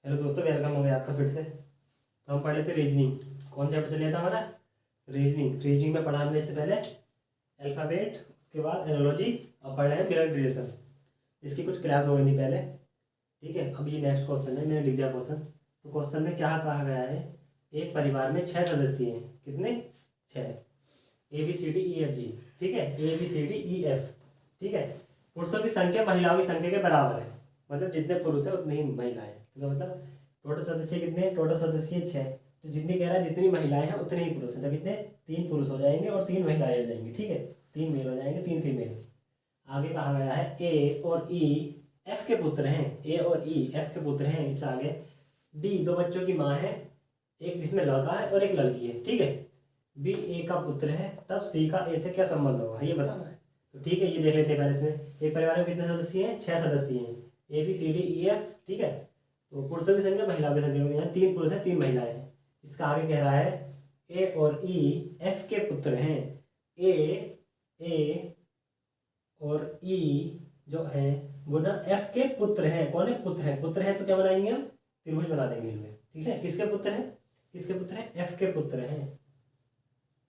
Hello दोस्तों, welcome हो गया आपका फिर से। तो हम पढ़े थे रीजनिंग। कौन सा चैप्टर चलिए था हमारा? रीजनिंग में पढ़ा हमने इससे पहले अल्फ़ाबेट, उसके बाद एनालॉजी, और पढ़ रहे हैं मिरर रिलेशन। इसकी कुछ क्लास हो गई थी पहले। ठीक है, अब ये नेक्स्ट क्वेश्चन है, मैंने लिख दिया क्वेश्चन। तो क्वेश्चन में क्या कहा गया है? एक परिवार में 6 सदस्य हैं। कितने? 6। ABCDEFG। ठीक है, ABCDEF। ठीक है। पुरुषों की संख्या महिलाओं की संख्या के बराबर है। मतलब जितने पुरुष है उतनी ही महिलाएं हैं। तो मतलब टोटल सदस्य कितने हैं? टोटल सदस्य 6। तो जितनी कह रहा है जितनी महिलाएं हैं उतने ही पुरुष हैं। तो कितने? 3 पुरुष हो जाएंगे और 3 महिलाएं हो जाएंगी। ठीक है, 3 मेल हो जाएंगे, 3 फीमेल। आगे कहा गया है ए और ई एफ के पुत्र हैं। ए और ई एफ के पुत्र हैं। इससे आगे डी 2 बच्चों की माँ है, एक जिसमें लड़का है और एक लड़की है। ठीक है, बी ए का पुत्र है, तब सी का ए से क्या संबंध होगा ये बताना है। तो ठीक है, ये देख लेते हैं पहले इसमें। एक परिवार में कितने सदस्य हैं? 6 सदस्य हैं। ABCDEF। ठीक है, तो पुरुषों की संख्या महिलाओं की संख्या, यहाँ 3 पुरुष हैं 3 महिलाएं हैं। इसका आगे कह रहा है ए और ई एफ के पुत्र हैं। ए और ई जो है वो ना एफ के पुत्र हैं। कौन है? पुत्र हैं। पुत्र हैं तो क्या बनाएंगे हम? त्रिभुज बना देंगे इनमें। ठीक है, किसके पुत्र हैं? किसके पुत्र हैं? एफ के पुत्र हैं।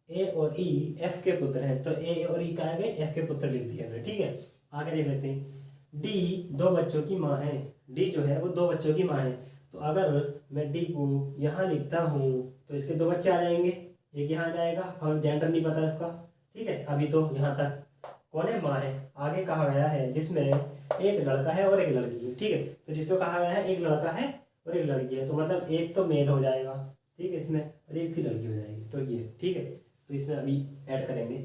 ए और ई एफ के पुत्र हैं। तो ए और ई कहा गए एफ के पुत्र लिख दिया हमने। ठीक है, आगे देख लेते हैं। डी 2 बच्चों की माँ है। डी जो है वो 2 बच्चों की माँ है। तो अगर मैं डी को यहाँ लिखता हूँ तो इसके 2 बच्चे आ जाएंगे। एक यहाँ आ जाएगा, हम जेंडर नहीं पता इसका। ठीक है, अभी तो यहाँ तक कौन है? माँ है। आगे कहा गया है जिसमें एक लड़का है और एक लड़की है। ठीक है, तो जिसको कहा गया है एक लड़का है और एक लड़की है, तो मतलब एक तो मेल हो जाएगा। ठीक है, इसमें और एक की लड़की हो जाएगी। तो ये ठीक है, तो इसमें अभी ऐड करेंगे।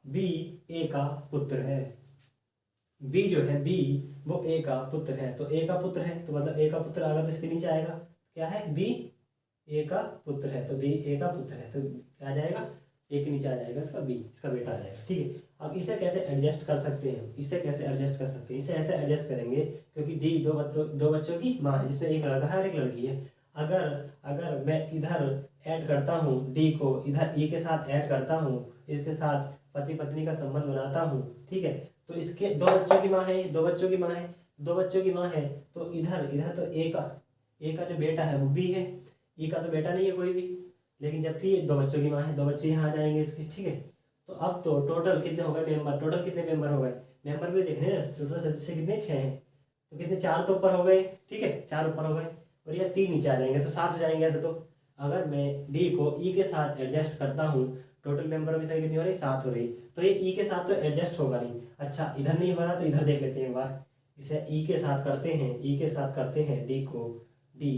बी ए का पुत्र है। बी जो है बी वो ए का पुत्र है। तो ए का पुत्र है तो मतलब ए का पुत्र आएगा तो इसके नीचे आएगा क्या है? बी ए का पुत्र है। तो बी ए का पुत्र है तो क्या आ जाएगा? ए के नीचे आ जाएगा इसका बी, इसका बेटा आ जाएगा। ठीक है, अब इसे कैसे एडजस्ट कर सकते हैं? इसे कैसे एडजस्ट कर सकते हैं? इसे ऐसे एडजस्ट करेंगे क्योंकि डी 2 बच्चों की माँ है जिसमें एक लड़का है और एक लड़की है। अगर अगर मैं इधर ऐड करता हूँ डी को, इधर ई के साथ ऐड करता हूँ, इसके साथ पति पत्नी का संबंध बनाता हूँ। ठीक है, तो इसके 2 बच्चों की माँ है, 2 बच्चों की माँ है, 2 बच्चों की माँ है। तो इधर इधर तो ए का जो बेटा है वो बी है। ई का तो बेटा नहीं है कोई भी, लेकिन जबकि ये 2 बच्चों की माँ है, 2 बच्चे यहाँ आ जाएंगे इसके। ठीक है, तो अब तो टोटल कितने हो गए मेंबर? टोटल कितने मेंबर हो गए? मेंबर भी देखने हैं। टोटल सदस्य कितने? 6 हैं। तो कितने? 4 तो ऊपर हो गए। ठीक है, 4 ऊपर हो गए और ये 3 नीचे आ जाएंगे तो 7 हो जाएंगे ऐसे। तो अगर मैं डी को ई के साथ एडजस्ट करता हूँ, टोटल मेंबरों की संख्या कितनी हो रही? 7 हो रही। तो ये ई के साथ तो एडजस्ट होगा नहीं। अच्छा, इधर नहीं हो रहा तो इधर देख लेते हैं एक बार। इसे ई के साथ करते हैं, ई के साथ करते हैं डी को। डी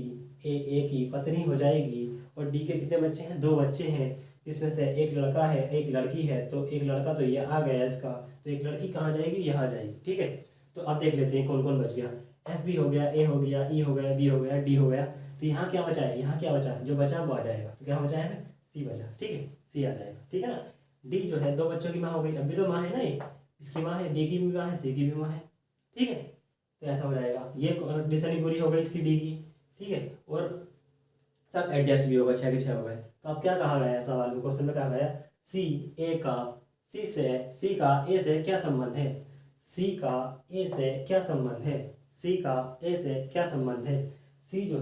ए की पत्नी हो जाएगी और डी के कितने बच्चे हैं? 2 बच्चे हैं, इसमें से एक लड़का है एक लड़की है। तो एक लड़का तो ये आ गया इसका, तो एक लड़की कहाँ जाएगी? यहाँ जाएगी। ठीक है, तो अब देख लेते हैं कौन कौन बच गया। एफ बी हो गया, ए हो गया, ई हो गया, बी हो गया, डी हो गया। तो यहाँ क्या बचा है? यहाँ क्या बचा है? जो बचा वो आ जाएगा। तो क्या बचा है हमें? सी बचा। ठीक है, सी आ जाएगा। ठीक है ना। डी जो है 2 बच्चों की माँ हो गई। अभी तो माँ है ना, ये इसकी माँ है, बी की भी माँ है, सी की भी माँ है। ठीक है, तो ऐसा हो जाएगा। ये कंडीशन ही पूरी हो गई इसकी डी की। ठीक है, और सब एडजस्ट भी होगा, 6 के 6 हो गए। तो अब क्या कहा गया है सवाल में? क्वेश्चन में कहा गया सी ए का सी का ए से क्या संबंध है? सी का ए से क्या संबंध है? सी का ए से क्या संबंध है? सी जो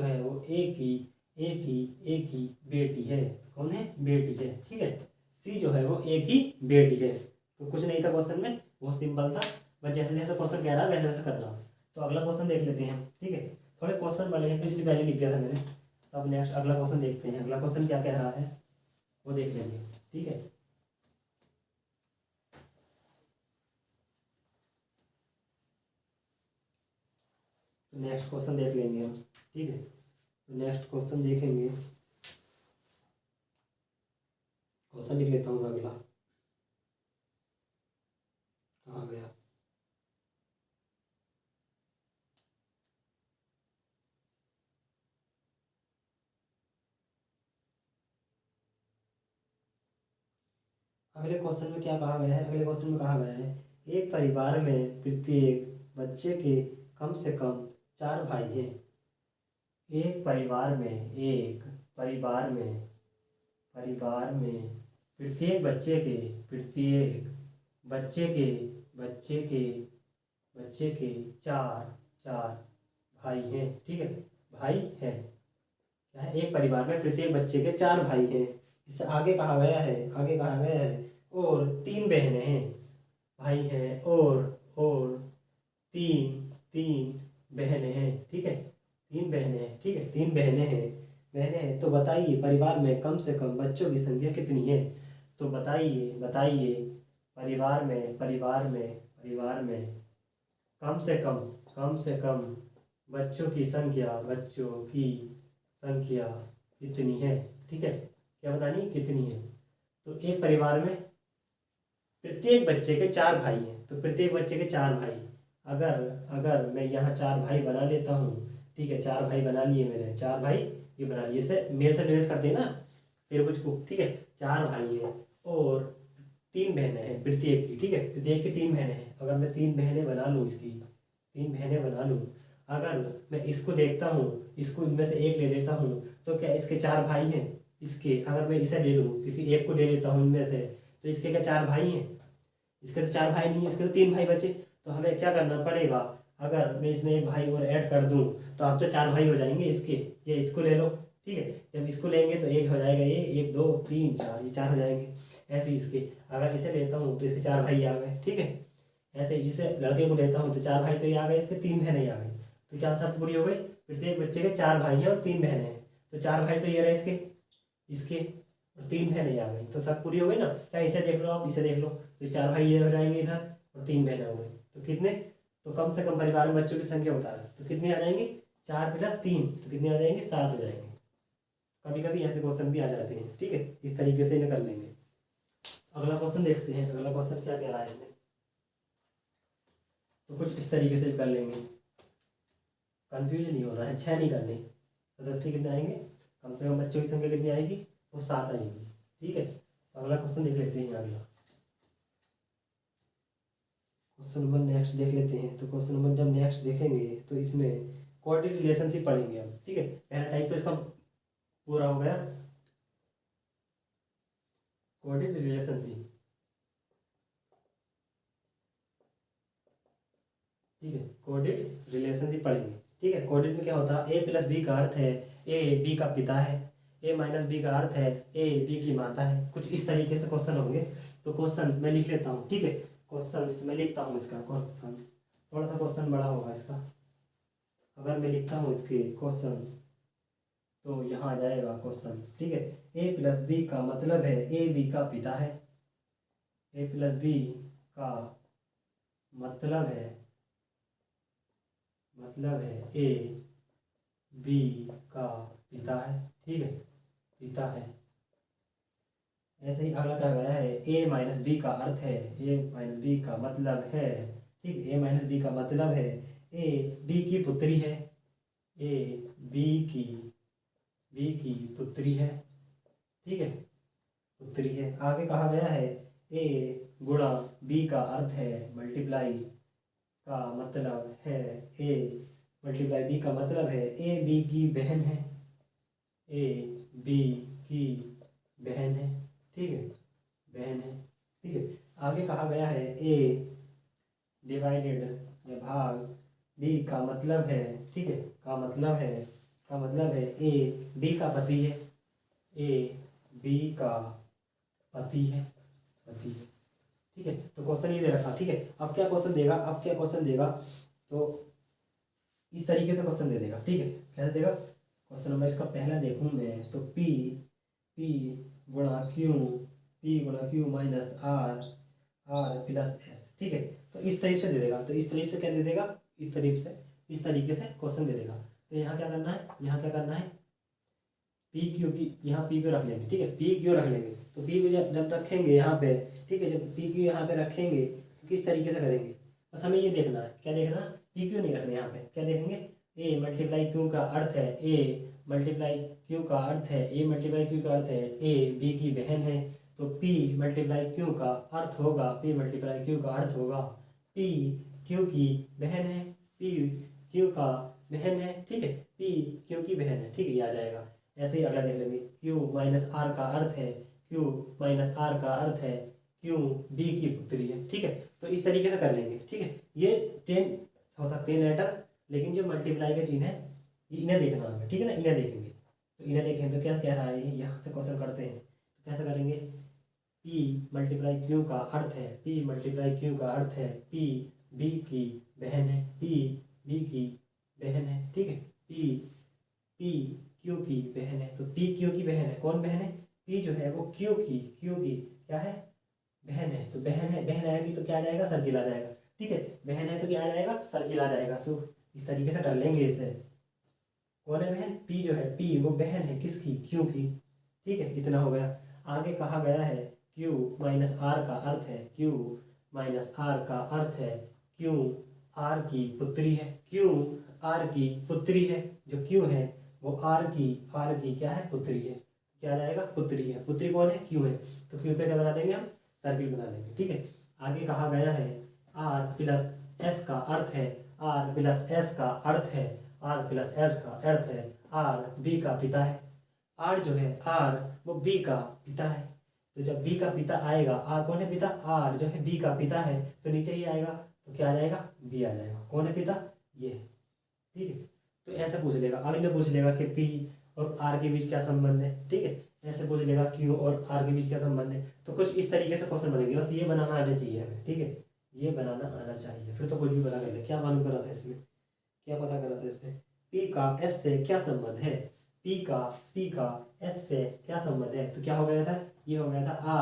है वो ए की बेटी है। कौन है? बेटी है। ठीक है, सी जो है वो ए की बेटी है। तो कुछ नहीं था क्वेश्चन में, बहुत सिंपल था। बस जैसे जैसे क्वेश्चन कह रहा है वैसे वैसे करना। तो अगला क्वेश्चन देख लेते हैं। ठीक है, थोड़े क्वेश्चन बड़े हैं तो इसलिए पहले लिख दिया था मैंने। तो अब नेक्स्ट अगला क्वेश्चन देखते हैं। अगला क्वेश्चन क्या कह रहा है वो देख लेंगे। ठीक है, तो नेक्स्ट क्वेश्चन देख लेंगे हम। ठीक है, तो नेक्स्ट क्वेश्चन देखेंगे। क्वेश्चन लिख लेता हूँ मैं अगला। कहाँ गया? अगले क्वेश्चन में क्या कहा गया है? अगले क्वेश्चन में कहा गया है एक परिवार में प्रत्येक बच्चे के कम से कम 4 भाई हैं। एक परिवार में प्रत्येक बच्चे के बच्चे के 4 4 भाई हैं, ठीक है, भाई हैं। क्या है, एक परिवार में प्रत्येक बच्चे के 4 भाई हैं। इससे आगे कहा गया है, आगे कहा गया है और 3 बहनें हैं। भाई हैं और तीन तीन बहनें हैं, ठीक है, 3 बहनें हैं, ठीक है, 3 बहनें हैं तो बताइए परिवार में कम से कम बच्चों की संख्या कितनी है। तो बताइए बताइए परिवार में कम से कम बच्चों की संख्या कितनी है, ठीक है, क्या बतानी है, कितनी है। तो एक परिवार में प्रत्येक बच्चे के 4 भाई हैं, तो प्रत्येक बच्चे के 4 भाई, अगर अगर मैं यहाँ 4 भाई बना लेता हूँ, ठीक है, 4 भाई बना लिए मैंने, 4 भाई ये बना लिए, इसे मेल से डिवाइड करते हैं ना त्रिभुज को, ठीक है, 4 भाई हैं और 3 बहनें हैं प्रत्येक की, ठीक है, प्रत्येक की 3 बहनें हैं। अगर मैं 3 बहनें बना लूँ, इसकी 3 बहनें बना लूँ, अगर मैं इसको देखता हूँ, इसको इनमें से एक ले लेता हूँ, तो क्या इसके 4 भाई हैं, इसके अगर मैं इसे ले लूँ, किसी एक को ले लेता हूँ इनमें से, तो इसके क्या 4 भाई हैं, इसके तो 4 भाई नहीं है, इसके तो 3 भाई बचे। तो हमें क्या करना पड़ेगा, अगर मैं इसमें एक भाई और ऐड कर दूं तो अब तो 4 भाई हो जाएंगे इसके, ये इसको ले लो, ठीक है, जब इसको लेंगे तो एक हो जाएगा, ये 1 2 3 4, ये 4 हो जाएंगे। ऐसे ही इसके अगर इसे लेता हूँ तो इसके 4 भाई आ गए, ठीक है, ऐसे ही इसे लड़के को लेता हूँ तो 4 भाई तो ये आ गए, इसके 3 बहनें आ गई। तो क्या शर्त पूरी हो गई, प्रत्येक बच्चे के 4 भाई हैं और 3 बहनें हैं, तो 4 भाई तो ये रहे इसके, इसके और 3 बहनें आ गई, तो सब पूरी हो गई ना। चाहे इसे देख लो, आप इसे देख लो, तो 4 भाई ये हो जाएंगे इधर और 3 बहनें हो गई, तो कितने, तो कम से कम परिवार में बच्चों की संख्या बता रहा है, तो कितनी आ जाएंगी, 4 + 3, तो कितने आ जाएंगे, 7 हो जाएंगे। कभी कभी ऐसे क्वेश्चन भी आ जाते हैं, ठीक है, इस तरीके से इन्हें कर लेंगे। अगला क्वेश्चन देखते हैं, अगला क्वेश्चन क्या कह रहा है इसमें, तो कुछ इस तरीके से कर लेंगे, कंफ्यूजन नहीं होना है, 6 नहीं करनी। सदस्य कितने आएंगे, कम से कम बच्चों की संख्या कितनी आएगी, वो 7 आएगी, ठीक है। अगला क्वेश्चन देख लेते हैं, अगला क्वेश्चन नंबर नेक्स्ट देख लेते हैं। तो क्वेश्चन नंबर जब नेक्स्ट देखेंगे तो इसमें कोऑर्डिनेट रिलेशनशिप पढ़ेंगे हम, ठीक है, पहला टाइप तो इसका पूरा हो गया, कोऑर्डिनेट रिलेशनशिप, ठीक है, कोऑर्डिनेट रिलेशनशिप पढ़ेंगे, ठीक है। कोऑर्डिनेट में क्या होता है, A + B का अर्थ है A B का पिता है, A - B का अर्थ है A B की माता है, कुछ इस तरीके से क्वेश्चन होंगे। तो क्वेश्चन मैं लिख लेता हूँ, ठीक है, क्वेश्चन मैं लिखता हूँ इसका क्वेश्चन, थोड़ा सा क्वेश्चन बड़ा होगा इसका, अगर मैं लिखता हूँ इसके क्वेश्चन तो यहाँ आ जाएगा क्वेश्चन, ठीक है। A + B का मतलब है A B का पिता है, A + B का मतलब है A B का पिता है, ठीक है, पिता है। ऐसे ही अगला कहा गया है A - B का अर्थ है, A - B का मतलब है, ठीक, A - B का मतलब है A B की पुत्री है, A B की पुत्री है, ठीक है, पुत्री है। आगे कहा गया है A × B का अर्थ है मल्टीप्लाई, का मतलब है A × B का मतलब है A B की बहन है, A B की बहन है, ठीक है, बहन है, ठीक है। आगे कहा गया है A डिवाइडेड या भाग B का मतलब है, ठीक है, का मतलब है A B का पति है, A B का पति है, ठीक है। तो क्वेश्चन ये दे रखा, ठीक है। अब क्या क्वेश्चन देगा, तो इस तरीके से क्वेश्चन दे देगा, ठीक है, कैसे देगा। क्वेश्चन नंबर इसका पहला देखूं मैं तो P × Q minus R + S, ठीक है। तो इस तरीके से दे देगा, तो इस तरीके से क्या दे देगा, इस तरीके से क्वेश्चन दे देगा। तो यहाँ क्या करना है, P Q की यहाँ P Q रख लेंगे, ठीक है, P Q रख लेंगे। तो P Q जब रखेंगे यहाँ पे, ठीक है, जब P Q यहाँ पे रखेंगे तो किस तरीके से करेंगे, बस हमें ये देखना है, क्या देखना है, P Q नहीं रखना यहाँ पे, क्या देखेंगे, A × Q का अर्थ है A × Q का अर्थ है A B की बहन है, तो P × Q का अर्थ होगा P Q की बहन है, P Q का बहन है, ठीक है, P Q की बहन है, ठीक है, ये आ जाएगा। ऐसे ही अगला देख लेंगे Q - R का अर्थ है Q B की पुत्री है, ठीक है। तो इस तरीके से कर लेंगे, ठीक है। ये चेंज हो सकते हैं लेटर, लेकिन जो मल्टीप्लाई का चिन्ह है ये इन्हें देखना हमें, ठीक है ना, इन्हें देखेंगे। तो इन्हें देखें तो क्या कह रहा है, यहाँ से क्वेश्चन करते हैं तो कैसे करेंगे, P मल्टीप्लाई Q का अर्थ है, P मल्टीप्लाई Q का अर्थ है P B की बहन है, P B की बहन है, ठीक है, P Q की बहन है। तो P Q की बहन है, कौन बहन है, P जो है वो Q की क्या है, बहन है। तो बहन है, बहन आएगी तो क्या आ जाएगा, सर्किल आ जाएगा, ठीक है, बहन है तो क्या आ जाएगा, सर्किल आ जाएगा। तो इस तरीके से कर लेंगे इसे। कौन है बहन, P जो है, P वो बहन है किसकी, Q की, ठीक है, इतना हो गया। आगे कहा गया है Q माइनस R का अर्थ है, Q माइनस R का अर्थ है Q R की पुत्री है, Q R की पुत्री है, जो Q है वो R की क्या है, पुत्री है। क्या आ जाएगा, पुत्री है। पुत्री कौन है, Q है। तो Q पे क्या बना देंगे हम, सर्किल बना देंगे, ठीक है। आगे कहा गया है R प्लस S का अर्थ है, R प्लस S का अर्थ है, R प्लस S का अर्थ है R B का पिता है। R जो है, R वो B का पिता है। तो जब B का पिता आएगा, R कौन है पिता, R जो है B का पिता है, तो नीचे ही आएगा तो क्या आ जाएगा, B आ जाएगा। कौन है पिता, ये है, ठीक है। तो ऐसे पूछ लेगा। अब इन्हें पूछ लेगा कि P और R के बीच क्या संबंध है, ठीक है। ऐसे पूछ लेगा Q और R के बीच क्या संबंध है। तो कुछ इस तरीके से क्वेश्चन बनेंगे, बस ये बनाना आना चाहिए हमें, ठीक है, ये बनाना आना चाहिए, फिर तो कुछ भी बना कर ले। क्या मालूम करा था इसमें, क्या पता करा था इसमें, P का S से क्या संबंध है, P का S से क्या संबंध है। तो क्या हो गया था, ये हो गया था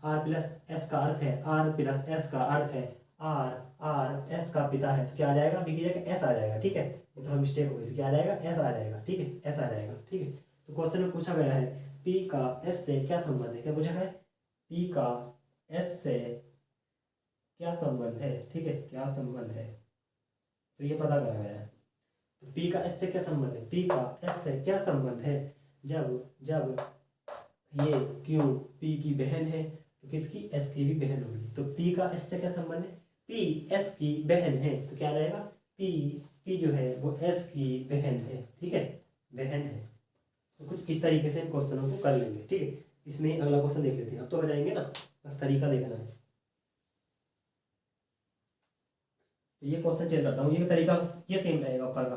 R प्लस S का अर्थ है, R प्लस S का अर्थ है R S का पिता है। तो क्या आ जाएगा, B की जगह S आ जाएगा, ठीक है, ये थोड़ा मिस्टेक हो गई। तो क्या आ जाएगा, S आ जाएगा, ठीक है, S आ जाएगा, ठीक है। तो क्वेश्चन में पूछा गया है P का S से क्या संबंध है, क्या पूछा गया है, P का S से क्या संबंध है, ठीक है, क्या संबंध है, तो ये पता करा गया है। तो P का S से क्या संबंध है, P का S से क्या संबंध है, जब ये Q P की बहन है तो किसकी, S की भी बहन होगी। तो P का S से क्या संबंध है, P S की बहन है, तो क्या रहेगा, P जो है वो S की बहन है, ठीक है, बहन है। तो कुछ इस तरीके से इन क्वेश्चनों को कर लेंगे, ठीक है। इसमें अगला क्वेश्चन देख लेते हैं, अब तो हो जाएंगे ना, बस तरीका देखना है। तो ये क्वेश्चन चेंज करता हूँ, ये तरीका ये सेम रहेगा ऊपर का,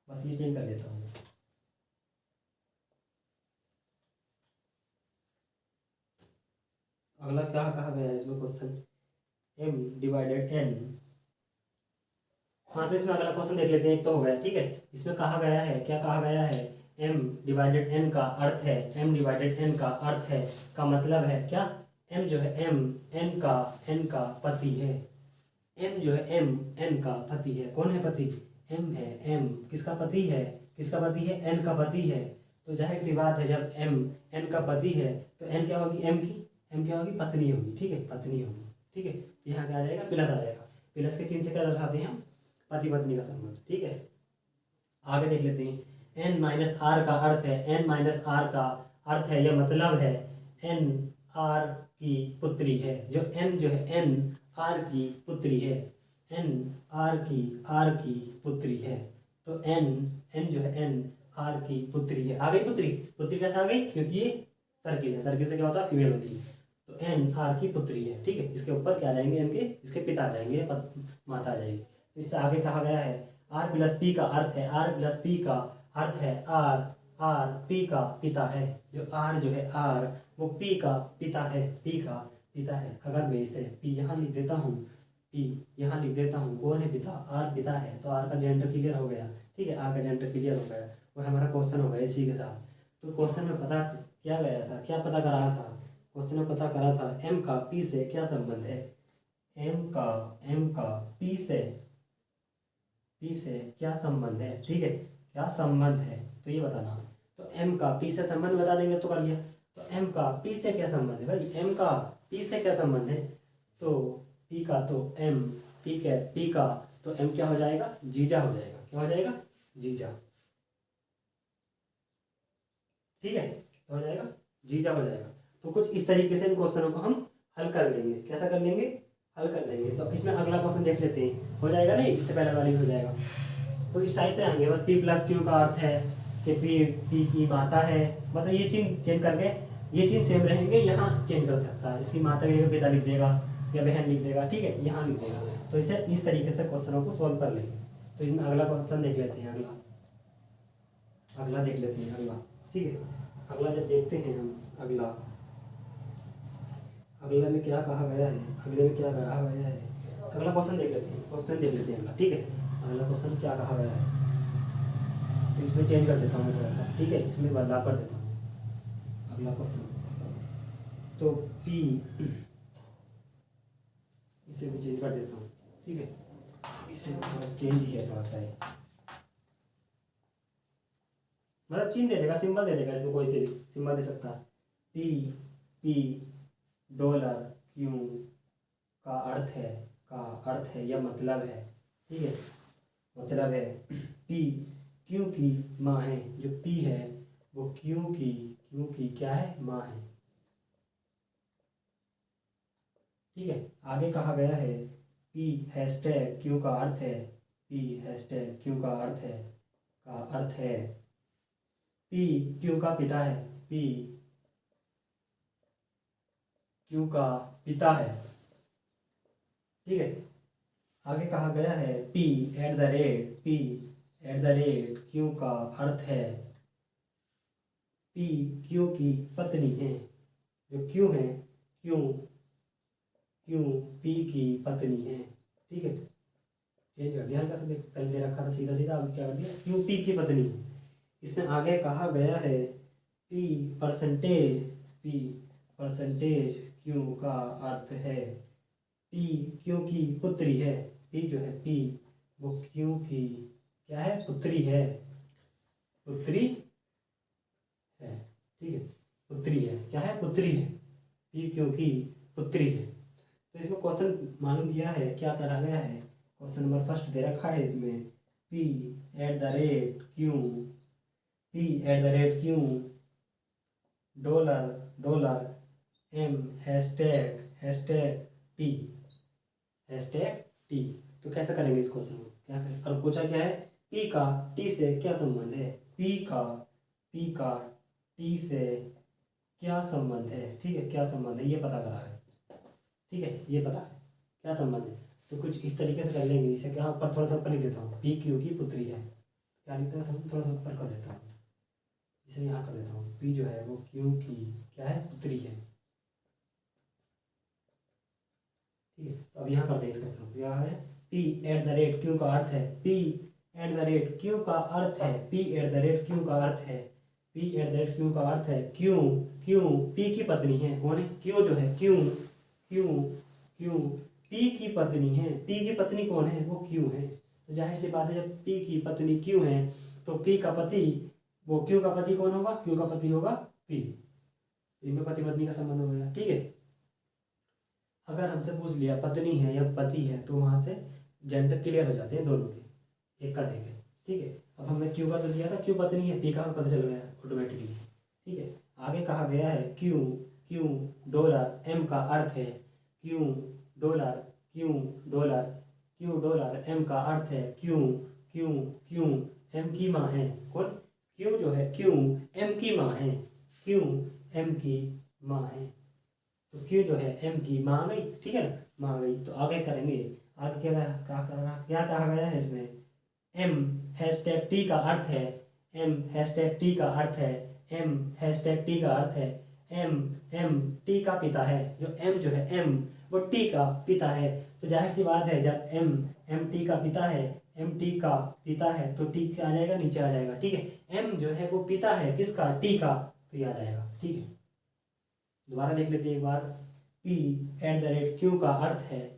बस ये चेंज कर लेता हूँ। अगला क्या कहा गया है इसमें क्वेश्चन, m डिवाइडेड n। हाँ तो इसमें अगला क्वेश्चन देख लेते हैं, एक तो हो गया, ठीक है। इसमें कहा गया है, क्या कहा गया है, m डिवाइडेड n का अर्थ है, m डिवाइडेड n का अर्थ है, का मतलब है क्या, m जो है m n का पति है, m जो है m n का पति है। कौन है पति, m है, m किसका पति है, किसका पति है, n का पति है। तो जाहिर सी बात है जब m n का पति है तो n क्या होगी, m क्या होगी, पत्नी होगी, ठीक है, पत्नी होगी, ठीक है। तो यहाँ क्या आ जाएगा, प्लस आ जाएगा, प्लस के चिन्ह से क्या दर्शाते हैं हम, पति पत्नी का संबंध, ठीक है। आगे देख लेते हैं, n माइनस आर का अर्थ है, n माइनस आर का अर्थ है, यह मतलब है n r की पुत्री है, जो n जो है n r की पुत्री है, n r की पुत्री है। तो n जो है n r की पुत्री है। आ गई पुत्री, पुत्री कैसे आ गई, क्योंकि ये सर्किल है, सर्किल से क्या होता है, फीमेल होती है। तो n r की पुत्री है, ठीक है। इसके ऊपर क्या आ जाएंगे, n के इसके पिता आ जाएंगे, माता आ जाएगी। तो इससे आगे कहा गया है r प्लस p का अर्थ है, r प्लस p का अर्थ है r p का पिता है, जो r जो है r वो p का पिता है, p का पिता है। अगर मैं इसे p यहाँ लिख देता हूँ, p यहाँ लिख देता हूँ, कौन है पिता, r पिता है, तो r का जेंडर क्लियर हो गया, ठीक है, r का जेंडर क्लियर हो गया और हमारा क्वेश्चन हो गया इसी के साथ। तो क्वेश्चन में पता क्या गया था, क्या पता करा था, क्वेश्चन में पता करा था m का p से क्या संबंध है, m का p से क्या संबंध है, ठीक है, क्या संबंध है, तो ये बताना। तो m का p से संबंध बता देंगे तो कर लिया। तो m का p से क्या संबंध है भाई, m का p से क्या संबंध है, तो p का तो m p का तो m क्या हो जाएगा, जीजा हो जाएगा, क्या हो जाएगा, जीजा, ठीक है, हो जाएगा, जीजा हो जाएगा। तो कुछ इस तरीके से इन क्वेश्चनों को हम हल कर लेंगे। कैसा कर लेंगे, हल कर लेंगे। तो इसमें अगला क्वेश्चन देख लेते हैं, हो जाएगा नहीं, इससे पहले वाली हो जाएगा। तो इस टाइप से आएंगे, बस p प्लस क्यू का अर्थ है कि p की माता है, मतलब ये चिन्ह चेंज करके, ये चिन्ह सेम रहेंगे, यहाँ चेंज कर सकता है, इसकी माता के पिता लिख देगा या बहन लिख देगा, ठीक है, यहाँ लिख देगा। तो इसे इस तरीके से क्वेश्चनों को सोल्व कर लेंगे। तो इसमें अगला क्वेश्चन देख लेते हैं, अगला देख लेते हैं अगला। ठीक है, अगला जब देखते हैं हम अगला में क्या कहा गया है, अगला क्वेश्चन देख लेते हैं अगला। ठीक है, अगला क्वेश्चन क्या कहा गया है, तो इसमें चेंज कर देता हूँ थोड़ा सा। ठीक है, इसमें बदलाव कर देता हूँ। अगला क्वेश्चन तो P, इसे भी चेंज कर देता हूँ। ठीक है, इसे थोड़ा चेंज ही है थोड़ा सा है, मतलब चिन्ह दे देगा, सिंबल दे देगा, इसमें कोई से भी सिंबल दे सकता है। P डॉलर Q का अर्थ है या मतलब है। ठीक है, मतलब है P Q की माँ है, जो P है वो Q की क्या है, माँ है। ठीक है, आगे कहा गया है P हैशटैग Q का अर्थ है, P हैशटैग Q का अर्थ है P Q का पिता है, P Q का पिता है। ठीक है, आगे कहा गया है P at the rate Q का अर्थ है P Q की पत्नी है, जो Q है Q P की पत्नी है। ठीक है, चेंज कर दिया हल्का सा, देख पहले दे रखा था सीधा सीधा, अब क्या कर दिया, Q P की पत्नी है। इसमें आगे कहा गया है P परसेंटेज Q का अर्थ है P Q की पुत्री है। P जो है P वो Q की क्या है, पुत्री है। ठीक है, पुत्री है, क्या है, पुत्री है। P Q की पुत्री है। तो इसमें क्वेश्चन मालूम किया है, क्या करा गया है, क्वेश्चन नंबर फर्स्ट दे रखा है इसमें P at the rate Q dollar M hashtag T। तो कैसे करेंगे इस क्वेश्चन को, क्या करें, और पूछा क्या है, P का T से क्या संबंध है, P का T से क्या संबंध है। ठीक है, क्या संबंध है ये पता करा है। ठीक है, ये पता है क्या संबंध है, तो कुछ इस तरीके से कर लेंगे। इसे क्या ऊपर थोड़ा सा ऊपर लिख देता हूँ, P Q की पुत्री है, क्या लिखता हूँ, थोड़ा सा ऊपर कर देता हूँ, इसे यहाँ कर देता हूँ। P जो है वो Q की क्या है, पुत्री है। ठीक है, तो अब यहाँ करते हैं इस क्वेश्चन को, क्या है, P at the rate Q का अर्थ है, P at the rate Q का अर्थ है P at the rate Q का अर्थ है Q P की पत्नी है। कौन है, Q जो है Q P की पत्नी है। P की पत्नी कौन है, वो Q है। तो जाहिर सी बात है, जब P की पत्नी Q है तो P का पति, वो Q का पति कौन होगा, Q का पति होगा P। इनमें पति पत्नी का संबंध हो गया। ठीक है, अगर हमसे पूछ लिया पत्नी है या पति है तो वहां से जेंडर क्लियर हो जाते हैं दोनों के, एक का देखे। ठीक है, अब हमने Q का तो दिया था, Q पत्नी है, P का पता चल गया ऑटोमेटिकली। ठीक है, आगे कहा गया है Q डॉलर M का अर्थ है, Q डॉलर M का अर्थ है Q M की माँ है। कौन, Q जो है Q M की माँ है, Q M की माँ है। तो Q जो है M की माँ आ गई। ठीक है ना, माँ आ गई। तो आगे करेंगे, आगे क्या कहा गया है इसमें, M हैशटैग T का अर्थ है, M हैशटैग T का अर्थ है M T का पिता है। जो M जो है M वो T का पिता है। तो जाहिर सी बात है, जब M T का पिता है तो T क्या आ जाएगा, नीचे आ जाएगा। ठीक है, M जो है वो पिता है किसका, T का, तो ये आ जाएगा। ठीक है, दोबारा देख लेते हैं एक बार। P at the rate Q का अर्थ है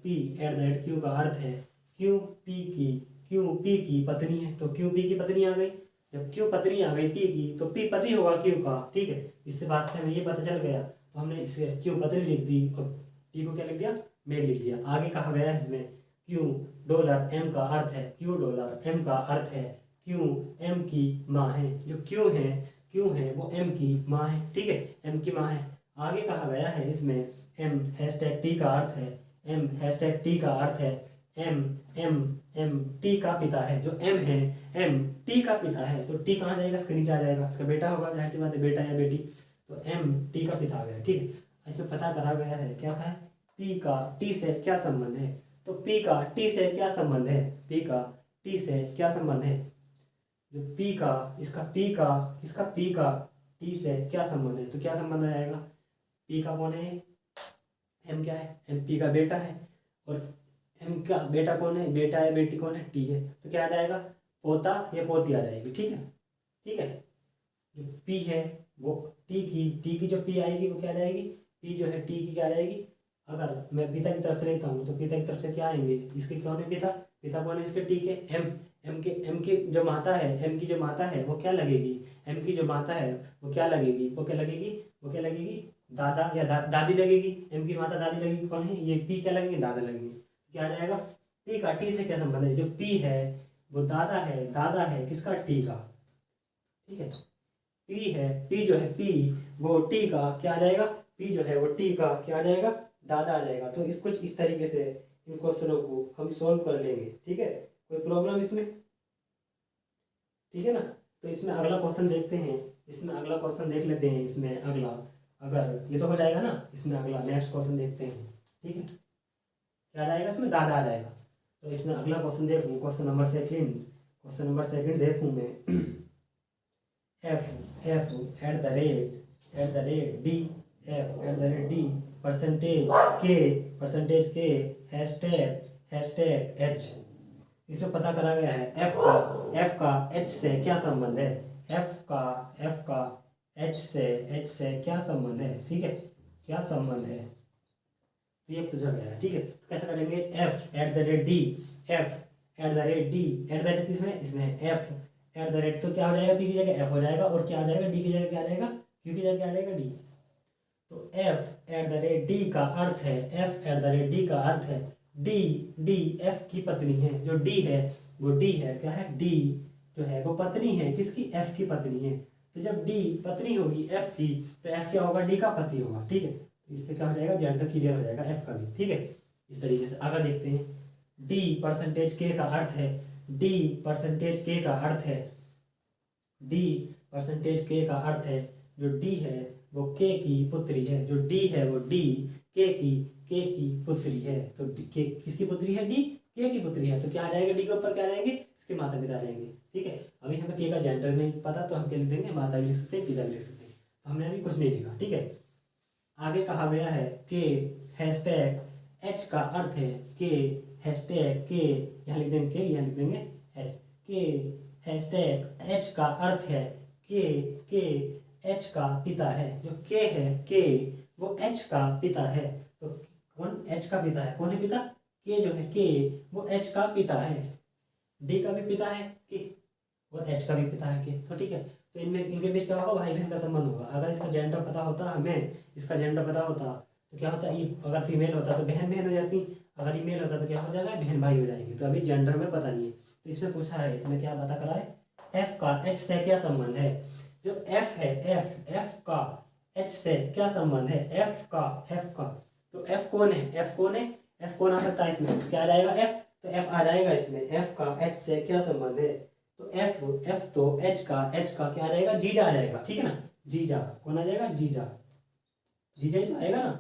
Q P की पत्नी है। तो Q P की पत्नी आ गई, जब Q पत्नी आ गई P की तो P पति होगा Q का। ठीक है, इससे बात से हमें ये पता चल गया, तो हमने इसे Q पत्नी लिख दी और P को क्या लिख दिया, मेल लिख दिया। आगे कहा गया है इसमें Q डॉलर M का अर्थ है Q M की माँ है। जो Q है वो M की माँ है। ठीक है, M की माँ है। आगे कहा गया है इसमें M हैशटैग T का अर्थ है M T का पिता है। जो M है M T का पिता है, तो T कहाँ जाएगा, इसके नीचे आ जाएगा, इसका बेटा होगा, जाहिर सी बात है, बेटा या बेटी। तो M T का पिता आ गया। ठीक है, इसमें पता करा गया है, क्या है, P का T से क्या संबंध है। तो P का T से क्या संबंध है, P का टी से क्या संबंध है, जो पी का, इसका पी का, किसका पी का टी से क्या संबंध है, तो क्या संबंध आ जाएगा, पी का कौन है, एम क्या है, एम पी का बेटा है, और एम का बेटा कौन है, बेटा है, बेटी कौन है, टी है, तो क्या आ जाएगा, पोता या पोती आ जाएगी। ठीक है, ठीक है, जो पी है वो टी की जो पी आएगी वो क्या जाएगी, पी जो है टी की क्या जाएगी, अगर मैं पिता की तरफ से लेता हूँ तो पिता की तरफ से क्या आएंगे, इसके कौन है पिता, पिता कौन है इसके, टी के एम की जो माता है, एम की जो माता है वो क्या लगेगी, एम की जो माता है वो क्या लगेगी, वो क्या लगेगी दादा या दादी लगेगी, एम की माता दादी लगेगी, कौन है ये पी क्या लगेगी, दादा लगेंगे। क्या आ जाएगा, पी का टी से क्या संबंध है, जो पी है वो दादा है किसका, टी का। ठीक है, पी है, पी जो है पी वो टी का क्या आ जाएगा, पी जो है वो टी का क्या आ जाएगा, दादा आ जाएगा। तो इस कुछ इस तरीके से इन क्वेश्चनों को हम सोल्व कर लेंगे। ठीक है, कोई प्रॉब्लम इसमें, ठीक है ना। तो इसमें अगला क्वेश्चन देखते हैं, इसमें अगला क्वेश्चन देख लेते हैं, इसमें अगला, अगर ये तो हो जाएगा ना, इसमें अगला नेक्स्ट क्वेश्चन देखते हैं। ठीक है, क्या आ जाएगा इसमें, दादा आ जाएगा। तो इसमें अगला क्वेश्चन देखूँ, क्वेश्चन नंबर सेकंड देखूँ मैं, F at the rate D, F at the rate D percentage के हैशटैग एच। इसमें पता करा गया है एफ का एच से क्या संबंध है, एफ का एच से क्या संबंध है। ठीक है, क्या संबंध है, तो ये पूछा गया है। ठीक है, तो कैसे करेंगे, F at the rate D, इसमें एफ एट द रेट, तो क्या हो जाएगा, पी की जगह एफ हो जाएगा, और क्या आ जाएगा, डी की जगह क्या आ जाएगा, क्यू की जगह क्या आ जाएगा, डी। तो F at the rate D का अर्थ है, F at the rate D का अर्थ है डी एफ की पत्नी है, जो डी है वो डी है, क्या है, डी जो है वो पत्नी है किसकी, एफ की पत्नी है। तो जब डी पत्नी होगी एफ की, तो एफ क्या होगा, डी का पति होगा। ठीक है, तो इससे क्या हो जाएगा, जेंडर क्लियर हो जाएगा एफ का भी। ठीक है, इस तरीके से आगे देखते हैं, डी परसेंटेज के का अर्थ है, जो डी है वो के की पुत्री है, जो डी है वो डी के की पुत्री है। तो के किसकी पुत्री है, डी के की पुत्री है। तो क्या आ जाएगा, डी के ऊपर क्या आ जाएंगे, इसके माता पिता आ जाएंगे। ठीक है, अभी हमें के का जेंडर नहीं पता, तो हम क्या लिख देंगे, माता भी लिख सकते हैं, पिता भी लिख सकते हैं। तो हमने अभी कुछ नहीं लिखा। ठीक है, आगे कहा गया है के हैशटैग एच का अर्थ है, के हैशटैग के, यहाँ लिख देंगे के, यहाँ लिख देंगे एच, के हैशटैग एच का अर्थ है के एच का पिता है। जो के है, के वो एच का पिता है। तो कौन एच का पिता है, कौन है पिता, के जो है के वो एच का पिता है। डी का भी पिता है के, और एच का भी पिता है के। तो ठीक है, तो इनमें इनके बीच क्या होगा, भाई बहन का संबंध होगा। अगर इसका जेंडर पता होता, हमें इसका जेंडर पता होता, तो क्या होता, ये अगर फीमेल होता तो बहन बहन हो जाती, अगर ये मेल होता तो क्या हो जाएगा, बहन भाई हो जाएंगे। तो अभी जेंडर में पता नहीं है, तो इसमें पूछा है, इसमें क्या पता करा है, एफ का एच से क्या संबंध है। जो एफ है, एफ का एच से क्या संबंध है, एफ का तो एफ कौन है, एफ कौन आ सकता है इसमें, क्या आ जाएगा एफ, तो एफ आ जाएगा इसमें, एफ का एच से क्या संबंध है, तो एफ तो एच का क्या आ जाएगा, जीजा आ जाएगा। ठीक है ना, जीजा कौन आ जाएगा, जीजा ही तो आएगा ना।